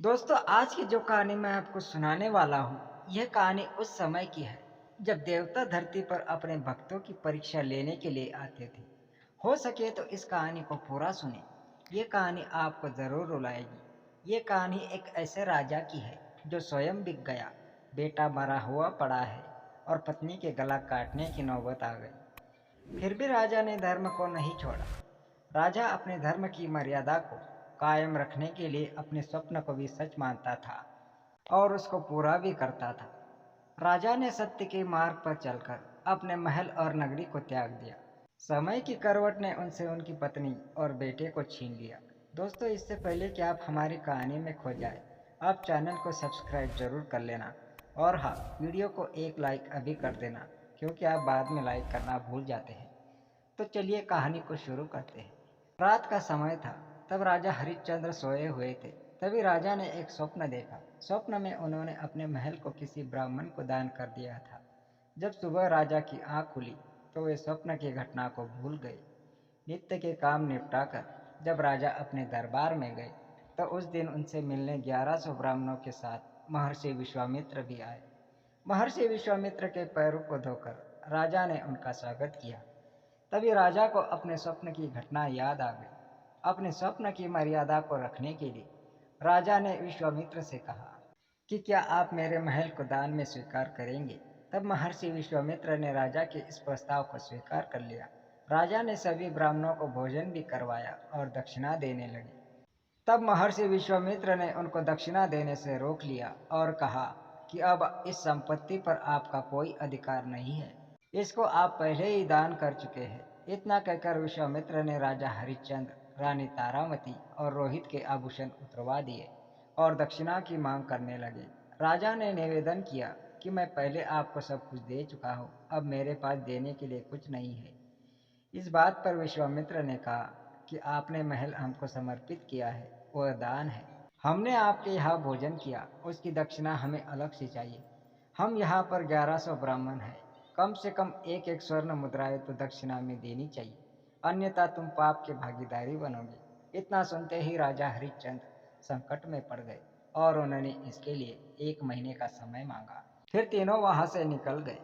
दोस्तों, आज की जो कहानी मैं आपको सुनाने वाला हूँ, यह कहानी उस समय की है जब देवता धरती पर अपने भक्तों की परीक्षा लेने के लिए आते थे। हो सके तो इस कहानी को पूरा सुने। ये कहानी आपको जरूर रुलाएगी। ये कहानी एक ऐसे राजा की है जो स्वयं बिक गया, बेटा मरा हुआ पड़ा है और पत्नी के गला काटने की नौबत आ गई। फिर भी राजा ने धर्म को नहीं छोड़ा। राजा अपने धर्म की मर्यादा को कायम रखने के लिए अपने स्वप्न को भी सच मानता था और उसको पूरा भी करता था। राजा ने सत्य के मार्ग पर चलकर अपने महल और नगरी को त्याग दिया। समय की करवट ने उनसे उनकी पत्नी और बेटे को छीन लिया। दोस्तों, इससे पहले कि आप हमारी कहानी में खो जाए, आप चैनल को सब्सक्राइब जरूर कर लेना और हाँ, वीडियो को एक लाइक अभी कर देना, क्योंकि आप बाद में लाइक करना भूल जाते हैं। तो चलिए कहानी को शुरू करते हैं। रात का समय था, तब राजा हरिश्चंद्र सोए हुए थे। तभी राजा ने एक स्वप्न देखा। स्वप्न में उन्होंने अपने महल को किसी ब्राह्मण को दान कर दिया था। जब सुबह राजा की आंख खुली तो वे स्वप्न की घटना को भूल गए। नित्य के काम निपटाकर जब राजा अपने दरबार में गए तो उस दिन उनसे मिलने 1100 ब्राह्मणों के साथ महर्षि विश्वामित्र भी आए। महर्षि विश्वामित्र के पैरों को धोकर राजा ने उनका स्वागत किया। तभी राजा को अपने स्वप्न की घटना याद आ गई। अपने स्वप्न की मर्यादा को रखने के लिए राजा ने विश्वामित्र से कहा कि क्या आप मेरे महल को दान में स्वीकार करेंगे। तब महर्षि विश्वामित्र ने राजा के इस प्रस्ताव को स्वीकार कर लिया। राजा ने सभी ब्राह्मणों को भोजन भी करवाया और दक्षिणा देने लगे। तब महर्षि विश्वामित्र ने उनको दक्षिणा देने से रोक लिया और कहा कि अब इस संपत्ति पर आपका कोई अधिकार नहीं है। इसको आप पहले ही दान कर चुके हैं। इतना कहकर विश्वामित्र ने राजा हरिश्चंद्र, रानी तारामती और रोहित के आभूषण उतरवा दिए और दक्षिणा की मांग करने लगे। राजा ने निवेदन किया कि मैं पहले आपको सब कुछ दे चुका हूँ, अब मेरे पास देने के लिए कुछ नहीं है। इस बात पर विश्वामित्र ने कहा कि आपने महल हमको समर्पित किया है, वह दान है। हमने आपके यहाँ भोजन किया, उसकी दक्षिणा हमें अलग से चाहिए। हम यहाँ पर 1100 ब्राह्मण हैं। कम से कम एक एक स्वर्ण मुद्राएं तो दक्षिणा में देनी चाहिए, अन्यथा तुम पाप के भागीदारी बनोगे। इतना सुनते ही राजा हरिश्चंद्र संकट में पड़ गए और उन्होंने इसके लिए 1 महीने का समय मांगा। फिर तीनों वहां से निकल गए।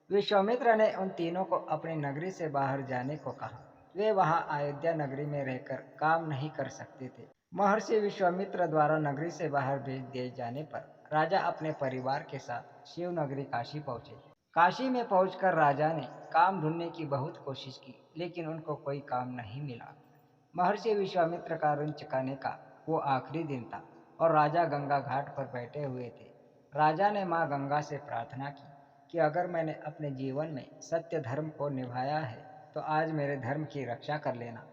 विश्वामित्र ने उन तीनों को अपनी नगरी से बाहर जाने को कहा। वे वहां अयोध्या नगरी में रहकर काम नहीं कर सकते थे। महर्षि विश्वामित्र द्वारा नगरी से बाहर भेज दिए जाने पर राजा अपने परिवार के साथ शिव नगरी काशी पहुंचे। काशी में पहुंचकर राजा ने काम ढूंढने की बहुत कोशिश की, लेकिन उनको कोई काम नहीं मिला। महर्षि विश्वामित्र का ऋण चुकाने का वो आखिरी दिन था और राजा गंगा घाट पर बैठे हुए थे। राजा ने माँ गंगा से प्रार्थना की कि अगर मैंने अपने जीवन में सत्य धर्म को निभाया है तो आज मेरे धर्म की रक्षा कर लेना।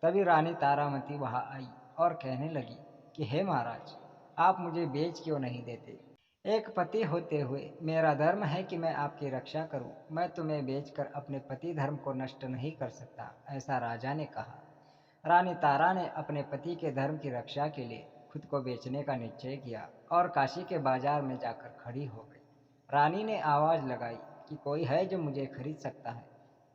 तभी रानी तारामती वहां आई और कहने लगी कि हे महाराज, आप मुझे बेच क्यों नहीं देते। एक पति होते हुए मेरा धर्म है कि मैं आपकी रक्षा करूं। मैं तुम्हें बेचकर अपने पति धर्म को नष्ट नहीं कर सकता, ऐसा राजा ने कहा। रानी तारा ने अपने पति के धर्म की रक्षा के लिए खुद को बेचने का निश्चय किया और काशी के बाजार में जाकर खड़ी हो गई। रानी ने आवाज लगाई कि कोई है जो मुझे खरीद सकता है।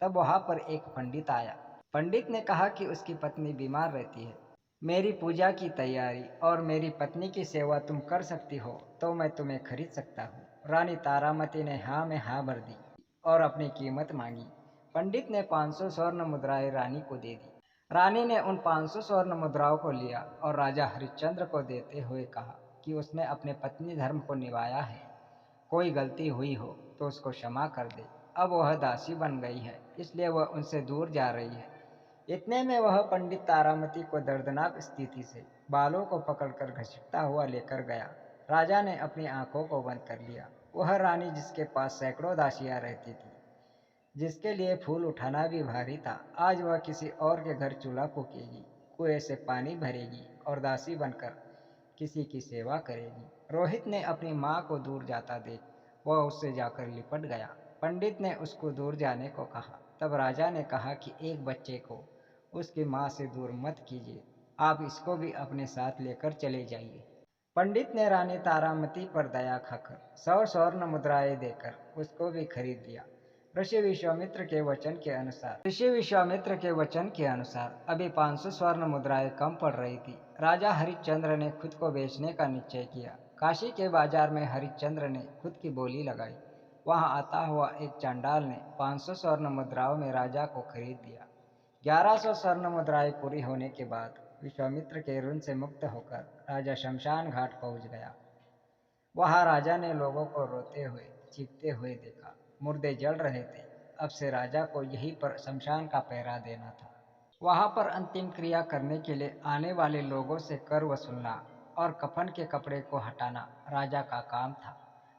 तब वहां पर एक पंडित आया। पंडित ने कहा कि उसकी पत्नी बीमार रहती है। मेरी पूजा की तैयारी और मेरी पत्नी की सेवा तुम कर सकती हो तो मैं तुम्हें खरीद सकता हूँ। रानी तारामती ने हाँ में हाँ भर दी और अपनी कीमत मांगी। पंडित ने 500 स्वर्ण मुद्राएं रानी को दे दी। रानी ने उन 500 स्वर्ण मुद्राओं को लिया और राजा हरिश्चंद्र को देते हुए कहा कि उसने अपने पत्नी धर्म को निभाया है। कोई गलती हुई हो तो उसको क्षमा कर दे। अब वह दासी बन गई है, इसलिए वह उनसे दूर जा रही है। इतने में वह पंडित तारामती को दर्दनाक स्थिति से बालों को पकड़कर घसीटता हुआ लेकर गया। राजा ने अपनी आंखों को बंद कर लिया। वह रानी जिसके पास सैकड़ों दासियां रहती थी, जिसके लिए फूल उठाना भी भारी था, आज वह किसी और के घर चूल्हा फूकेगी, कुएं से पानी भरेगी और दासी बनकर किसी की सेवा करेगी। रोहित ने अपनी माँ को दूर जाता देख वह उससे जाकर लिपट गया। पंडित ने उसको दूर जाने को कहा। तब राजा ने कहा कि एक बच्चे को उसकी माँ से दूर मत कीजिए, आप इसको भी अपने साथ लेकर चले जाइए। पंडित ने रानी तारामती पर दया खाकर 100 स्वर्ण मुद्राएं देकर उसको भी खरीद लिया। ऋषि विश्वामित्र के वचन के अनुसार अभी 500 स्वर्ण मुद्राएं कम पड़ रही थी। राजा हरिश्चंद्र ने खुद को बेचने का निश्चय किया। काशी के बाजार में हरिश्चंद्र ने खुद की बोली लगाई। वहां आता हुआ एक चांडाल ने 500 स्वर्ण मुद्राओं में राजा को खरीद लिया। 1100 स्वर्ण मुद्राएं पूरी होने के बाद विश्वामित्र के ऋण से मुक्त होकर राजा शमशान घाट पहुंच गया। वहां राजा ने लोगों को रोते हुए चीखते हुए देखा। मुर्दे जल रहे थे। अब से राजा को यहीं पर शमशान का पहरा देना था। वहां पर अंतिम क्रिया करने के लिए आने वाले लोगों से कर वसूलना और कफन के कपड़े को हटाना राजा का काम था।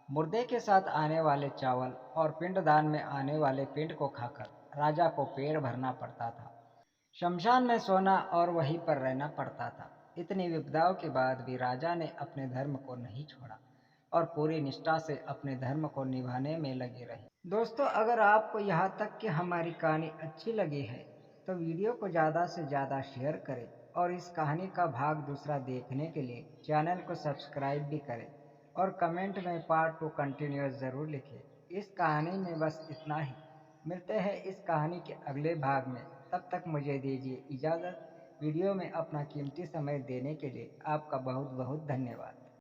मुर्दे के साथ आने वाले चावल और पिंडदान में आने वाले पिंड को खाकर राजा को पेट भरना पड़ता था। शमशान में सोना और वहीं पर रहना पड़ता था। इतनी विपदाओं के बाद भी राजा ने अपने धर्म को नहीं छोड़ा और पूरी निष्ठा से अपने धर्म को निभाने में लगे रहे। दोस्तों, अगर आपको यहाँ तक की हमारी कहानी अच्छी लगी है तो वीडियो को ज़्यादा से ज़्यादा शेयर करें और इस कहानी का भाग दूसरा देखने के लिए चैनल को सब्सक्राइब भी करें और कमेंट में पार्ट 2 कंटिन्यूस ज़रूर लिखें। इस कहानी में बस इतना ही। मिलते हैं इस कहानी के अगले भाग में। तब तक मुझे दीजिए इजाज़त। वीडियो में अपना कीमती समय देने के लिए आपका बहुत बहुत धन्यवाद।